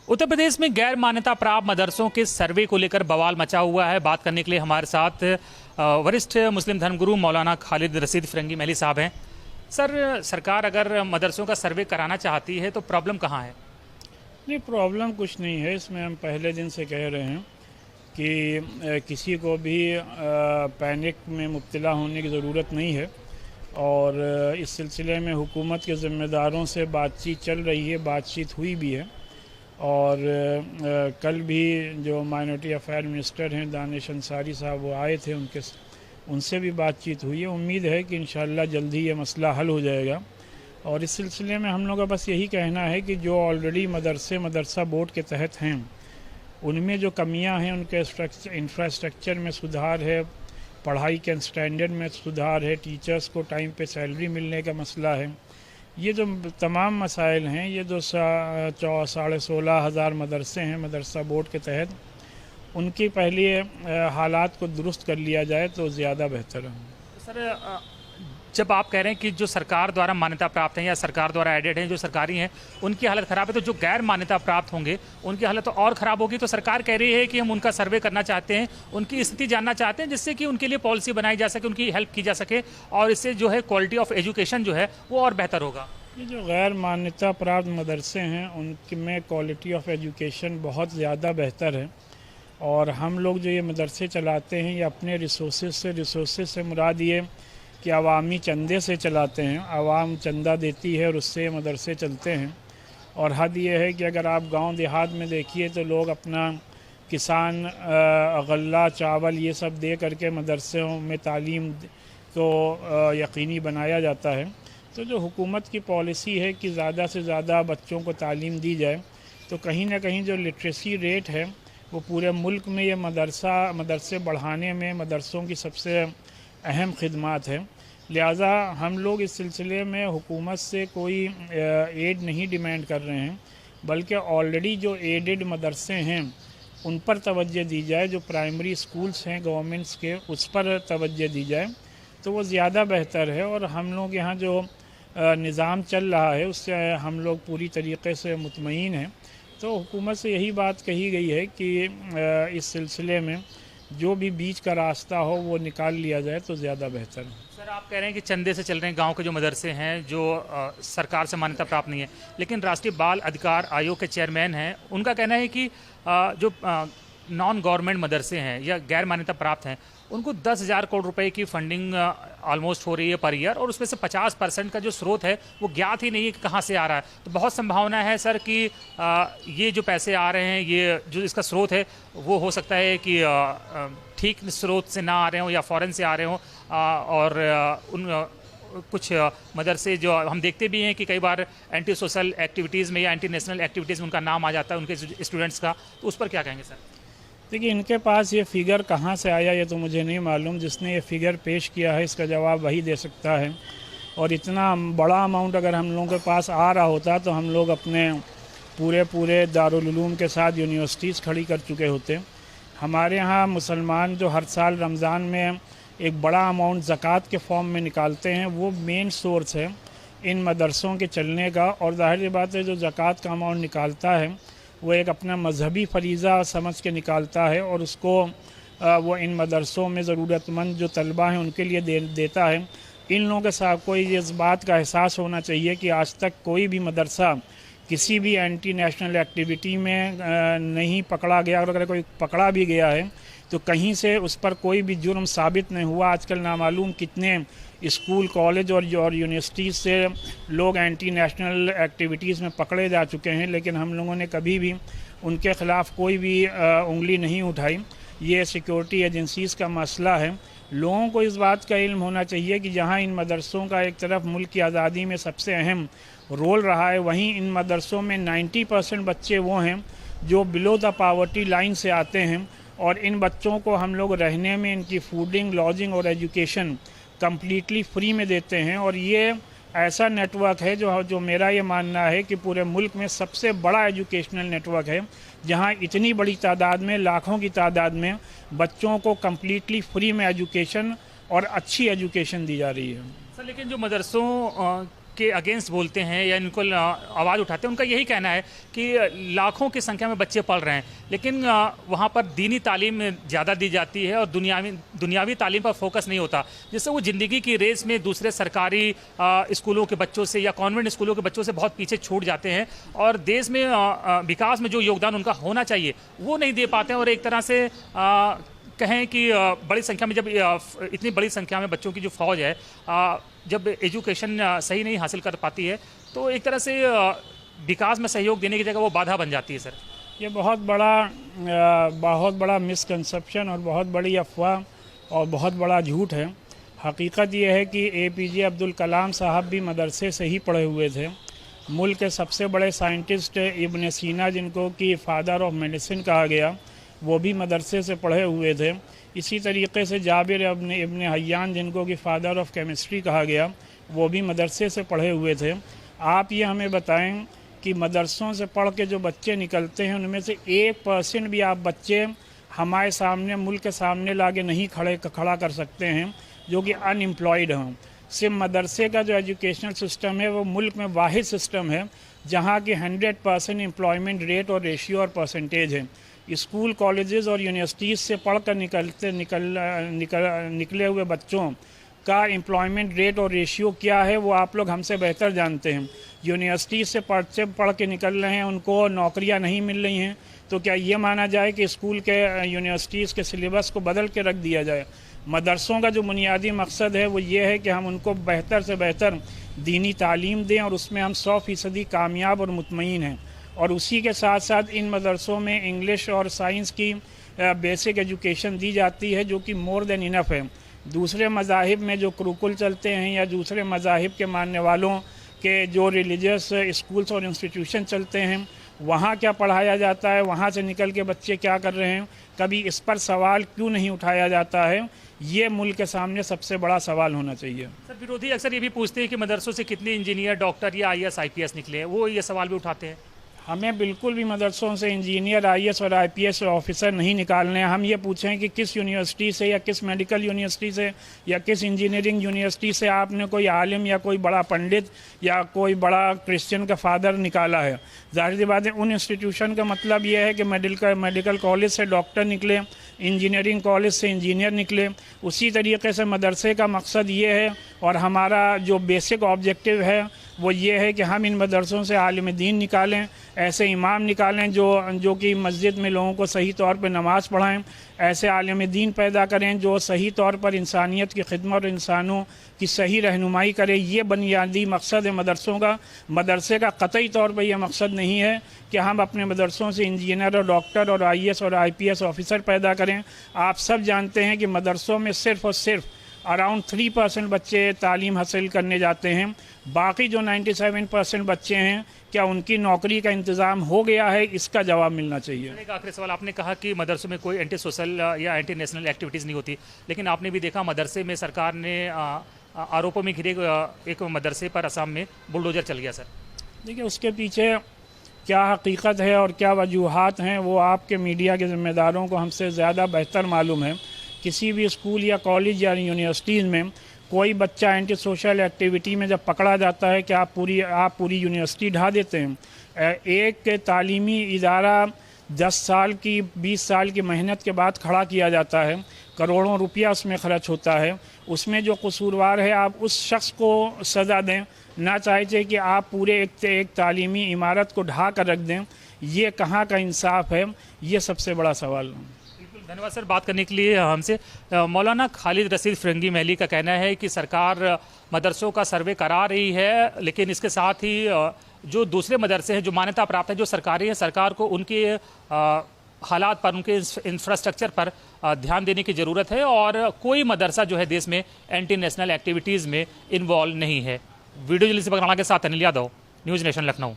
उत्तर प्रदेश में गैर मान्यता प्राप्त मदरसों के सर्वे को लेकर बवाल मचा हुआ है। बात करने के लिए हमारे साथ वरिष्ठ मुस्लिम धर्मगुरु मौलाना खालिद रशीद फिरंगी महली साहब हैं। सर, सरकार अगर मदरसों का सर्वे कराना चाहती है तो प्रॉब्लम कहाँ है? नहीं, प्रॉब्लम कुछ नहीं है। इसमें हम पहले दिन से कह रहे हैं कि किसी को भी पैनिक में मुब्तला होने की ज़रूरत नहीं है और इस सिलसिले में हुकूमत के ज़िम्मेदारों से बातचीत चल रही है, बातचीत हुई भी है। और कल भी जो माइनॉरिटी अफेयर मिनिस्टर हैं दानिश अंसारी साहब, वो आए थे, उनसे भी बातचीत हुई है। उम्मीद है कि इंशाअल्लाह जल्दी ये मसला हल हो जाएगा। और इस सिलसिले में हम लोग का बस यही कहना है कि जो ऑलरेडी मदरसा बोर्ड के तहत हैं, उनमें जो कमियां हैं, उनके इंफ्रास्ट्रक्चर में सुधार है, पढ़ाई के स्टैंडर्ड में सुधार है, टीचर्स को टाइम पे सैलरी मिलने का मसला है, ये जो तमाम मसाइल हैं, ये जो 16,500 मदरसे हैं मदरसा बोर्ड के तहत, उनकी पहले हालात को दुरुस्त कर लिया जाए तो ज़्यादा बेहतर है। सर, जब आप कह रहे हैं कि जो सरकार द्वारा मान्यता प्राप्त हैं या सरकार द्वारा एडेड हैं, जो सरकारी हैं, उनकी हालत ख़राब है, तो जो गैर मान्यता प्राप्त होंगे उनकी हालत तो और ख़राब होगी। तो सरकार कह रही है कि हम उनका सर्वे करना चाहते हैं, उनकी स्थिति जानना चाहते हैं, जिससे कि उनके लिए पॉलिसी बनाई जा सके, उनकी हेल्प की जा सके और इससे जो है क्वालिटी ऑफ एजुकेशन जो है वो और बेहतर होगा। ये जो गैर मान्यता प्राप्त मदरसे हैं, उनमें क्वालिटी ऑफ एजुकेशन बहुत ज़्यादा बेहतर है। और हम लोग जो ये मदरसे चलाते हैं, ये अपने रिसोर्सेज से मुराद ये कि अवामी चंदे से चलाते हैं। आवाम चंदा देती है और उससे मदरसे चलते हैं। और हद ये है कि अगर आप गांव देहात में देखिए तो लोग अपना किसान गल्ला, चावल, ये सब दे करके मदरसों में तालीम को यकीनी बनाया जाता है। तो जो हुकूमत की पॉलिसी है कि ज़्यादा से ज़्यादा बच्चों को तालीम दी जाए, तो कहीं ना कहीं जो लिटरेसी रेट है वो पूरे मुल्क में ये मदरसे बढ़ाने में मदरसों की सबसे अहम खिदमत है। लिहाजा हम लोग इस सिलसिले में हुकूमत से कोई एड नहीं डिमांड कर रहे हैं, बल्कि ऑलरेडी जो एडेड मदरसे हैं उन पर तवज्जो दी जाए। जो प्राइमरी स्कूल्स हैं गवर्नमेंट्स के, उस पर तवज्जो दी जाए तो वो ज़्यादा बेहतर है। और हम लोग यहाँ जो निज़ाम चल रहा है उससे हम लोग पूरी तरीके से मुतमईन हैं। तो हुकूमत से यही बात कही गई है कि इस सिलसिले में जो भी बीच का रास्ता हो वो निकाल लिया जाए तो ज़्यादा बेहतर है। सर, आप कह रहे हैं कि चंदे से चल रहे हैं गांव के जो मदरसे हैं, जो सरकार से मान्यता प्राप्त नहीं है, लेकिन राष्ट्रीय बाल अधिकार आयोग के चेयरमैन हैं, उनका कहना है कि जो नॉन गवर्नमेंट मदरसे हैं या गैर मान्यता प्राप्त हैं, उनको 10,000 करोड़ रुपए की फंडिंग ऑलमोस्ट हो रही है पर ईयर, और उसमें से 50% का जो स्रोत है वो ज्ञात ही नहीं है कि कहाँ से आ रहा है। तो बहुत संभावना है सर कि ये जो पैसे आ रहे हैं, ये जो इसका स्रोत है वो हो सकता है कि ठीक स्रोत से ना आ रहे हों या फॉरेन से आ रहे हों। और उन कुछ मदरसे जो हम देखते भी हैं कि कई बार एंटी सोशल एक्टिविटीज़ में या एंटी नेशनल एक्टिविटीज़ में उनका नाम आ जाता है उनके स्टूडेंट्स का, तो उस पर क्या कहेंगे सर? देखिए, इनके पास ये फ़िगर कहाँ से आया ये तो मुझे नहीं मालूम। जिसने ये फ़िगर पेश किया है इसका जवाब वही दे सकता है। और इतना बड़ा अमाउंट अगर हम लोगों के पास आ रहा होता तो हम लोग अपने पूरे दारुल उलूम के साथ यूनिवर्सिटीज़ खड़ी कर चुके होते। हमारे यहाँ मुसलमान जो हर साल रमज़ान में एक बड़ा अमाउंट ज़कात के फॉर्म में निकालते हैं, वो मेन सोर्स है इन मदरसों के चलने का। और ज़ाहिर बात है, जो ज़कात का अमाउंट निकालता है वो एक अपना मजहबी फरीज़ा समझ के निकालता है और उसको वो इन मदरसों में ज़रूरतमंद जो तलबा हैं उनके लिए देता है। इन लोगों के साथ कोई इस बात का एहसास होना चाहिए कि आज तक कोई भी मदरसा किसी भी एंटी नेशनल एक्टिविटी में नहीं पकड़ा गया, और अगर कोई पकड़ा भी गया है तो कहीं से उस पर कोई भी जुर्म साबित नहीं हुआ। आजकल नामालूम कितने स्कूल, कॉलेज और यूनिवर्सिटीज़ से लोग एंटी नेशनल एक्टिविटीज़ में पकड़े जा चुके हैं, लेकिन हम लोगों ने कभी भी उनके ख़िलाफ़ कोई भी उंगली नहीं उठाई। ये सिक्योरिटी एजेंसीज़ का मसला है। लोगों को इस बात का इल्म होना चाहिए कि जहाँ इन मदरसों का एक तरफ मुल्क की आज़ादी में सबसे अहम रोल रहा है, वहीं इन मदरसों में 90% बच्चे वो हैं जो बिलो द पावर्टी लाइन से आते हैं। और इन बच्चों को हम लोग रहने में, इनकी फूडिंग, लॉजिंग और एजुकेशन कम्प्लीटली फ्री में देते हैं। और ये ऐसा नेटवर्क है जो मेरा ये मानना है कि पूरे मुल्क में सबसे बड़ा एजुकेशनल नेटवर्क है, जहाँ इतनी बड़ी तादाद में, लाखों की तादाद में बच्चों को कम्प्लीटली फ्री में एजुकेशन और अच्छी एजुकेशन दी जा रही है। सर, लेकिन जो मदरसों के अगेंस्ट बोलते हैं या इनको आवाज़ उठाते हैं, उनका यही कहना है कि लाखों की संख्या में बच्चे पढ़ रहे हैं, लेकिन वहाँ पर दीनी तालीम ज़्यादा दी जाती है और दुनियावी तालीम पर फोकस नहीं होता, जिससे वो ज़िंदगी की रेस में दूसरे सरकारी स्कूलों के बच्चों से या कॉन्वेंट स्कूलों के बच्चों से बहुत पीछे छूट जाते हैं और देश में विकास में जो योगदान उनका होना चाहिए वो नहीं दे पाते हैं। और एक तरह से कहें कि बड़ी संख्या में जब इतनी बड़ी संख्या में बच्चों की जो फौज है जब एजुकेशन सही नहीं हासिल कर पाती है तो एक तरह से विकास में सहयोग देने की जगह वो बाधा बन जाती है। सर, ये बहुत बड़ा मिसकंसेप्शन और बहुत बड़ी अफवाह और बहुत बड़ा झूठ है। हकीकत ये है कि APJ अब्दुल कलाम साहब भी मदरसे से ही पढ़े हुए थे। मुल्क के सबसे बड़े साइंटिस्ट इब्न सीना, जिनको कि फादर ऑफ मेडिसिन कहा गया, वो भी मदरसे से पढ़े हुए थे। इसी तरीके से जाबिर इब्न हय्यान, जिनको कि फादर ऑफ केमिस्ट्री कहा गया, वो भी मदरसे से पढ़े हुए थे। आप ये हमें बताएं कि मदरसों से पढ़ के जो बच्चे निकलते हैं उनमें से 1% भी आप बच्चे हमारे सामने, मुल्क के सामने लाके नहीं खड़ा कर सकते हैं जो कि अनएम्प्लॉयड हों। सिर्फ मदरसे का जो एजुकेशनल सिस्टम है वो मुल्क में वाहिद सिस्टम है जहाँ की 100% एम्प्लॉयमेंट रेट और रेशियो और परसेंटेज है। स्कूल, कॉलेजेस और यूनिवर्सिटीज़ से पढ़कर निकले हुए बच्चों का एम्प्लॉयमेंट रेट और रेशियो क्या है वो आप लोग हमसे बेहतर जानते हैं। यूनिवर्सिटी से पढ़ के निकल रहे हैं, उनको नौकरियां नहीं मिल रही हैं, तो क्या ये माना जाए कि स्कूल के यूनिवर्सिटीज़ के सिलेबस को बदल के रख दिया जाए? मदरसों का जो बुनियादी मकसद है वो ये है कि हम उनको बेहतर से बेहतर दीनी तालीम दें और उसमें हम 100% कामयाब और मुतमईन हैं। और उसी के साथ साथ इन मदरसों में इंग्लिश और साइंस की बेसिक एजुकेशन दी जाती है जो कि मोर देन इनफ है। दूसरे मज़ाहिब में जो कुरुकुल चलते हैं या दूसरे मज़ाहिब के मानने वालों के जो रिलीजियस स्कूल्स और इंस्टीट्यूशन चलते हैं, वहाँ क्या पढ़ाया जाता है, वहाँ से निकल के बच्चे क्या कर रहे हैं, कभी इस पर सवाल क्यों नहीं उठाया जाता है? ये मुल्क के सामने सबसे बड़ा सवाल होना चाहिए। सर, विरोधी अक्सर ये भी पूछते हैं कि मदरसों से कितने इंजीनियर, डॉक्टर या IAS IPS निकले हैं, वो ये सवाल भी उठाते हैं। हमें बिल्कुल भी मदरसों से इंजीनियर, IAS और IPS ऑफिसर नहीं निकालने हैं। हम ये पूछें कि किस यूनिवर्सिटी से या किस मेडिकल यूनिवर्सिटी से या किस इंजीनियरिंग यूनिवर्सिटी से आपने कोई आलिम या कोई बड़ा पंडित या कोई बड़ा क्रिश्चियन का फादर निकाला है। जाहिर सी बात है उन इंस्टीट्यूशन का मतलब ये है कि मेडिकल कॉलेज से डॉक्टर निकले, इंजीनियरिंग कॉलेज से इंजीनियर निकले। उसी तरीके से मदरसे का मकसद ये है और हमारा जो बेसिक ऑब्जेक्टिव है वो ये है कि हम इन मदरसों से आलिम दीन निकालें, ऐसे इमाम निकालें जो कि मस्जिद में लोगों को सही तौर पर नमाज़ पढ़ाएं, ऐसे आलिम दीन पैदा करें जो सही तौर पर इंसानियत की खिदमत और इंसानों की सही रहनुमाई करें। ये बुनियादी मकसद है मदरसों का। मदरसे का कतई तौर पर यह मकसद नहीं है कि हम अपने मदरसों से इंजीनियर और डॉक्टर और IAS और IPS ऑफिसर पैदा करें। आप सब जानते हैं कि मदरसों में सिर्फ़ और सिर्फ अराउंड 3% बच्चे तालीम हासिल करने जाते हैं। बाकी जो 97% बच्चे हैं, क्या उनकी नौकरी का इंतज़ाम हो गया है? इसका जवाब मिलना चाहिए। एक आखिरी सवाल, आपने कहा कि मदरसों में कोई एंटी सोशल या एंटी नेशनल एक्टिविटीज़ नहीं होती, लेकिन आपने भी देखा मदरसे में सरकार ने आरोपों में घिरे एक मदरसे पर असम में बुलडोजर चल गया। सर, देखिए उसके पीछे क्या हकीकत है और क्या वजूहात हैं वो आपके मीडिया के ज़िम्मेदारों को हमसे ज़्यादा बेहतर मालूम है। किसी भी स्कूल या कॉलेज या यूनिवर्सिटीज़ में कोई बच्चा एंटी सोशल एक्टिविटी में जब पकड़ा जाता है कि आप पूरी यूनिवर्सिटी ढा देते हैं। एक तालीमी इदारा 10 साल की 20 साल की मेहनत के बाद खड़ा किया जाता है, करोड़ों रुपया उसमें खर्च होता है। उसमें जो कसूरवार है आप उस शख्स को सज़ा दें, ना चाहिए कि आप पूरे एक तालीमी इमारत को ढा कर रख दें। ये कहाँ का इंसाफ है? ये सबसे बड़ा सवाल है। धन्यवाद सर बात करने के लिए हमसे। मौलाना खालिद रशीद फिरंगी महली का कहना है कि सरकार मदरसों का सर्वे करा रही है, लेकिन इसके साथ ही जो दूसरे मदरसे हैं जो मान्यता प्राप्त है, जो सरकारी हैं, सरकार को उनके हालात पर, उनके इंफ्रास्ट्रक्चर पर ध्यान देने की ज़रूरत है और कोई मदरसा जो है देश में एंटी नेशनल एक्टिविटीज़ में इन्वॉल्व नहीं है। वीडियो जर्नलिस्ट बगराना के साथ अनिल यादव, न्यूज़ नेशन लखनऊ।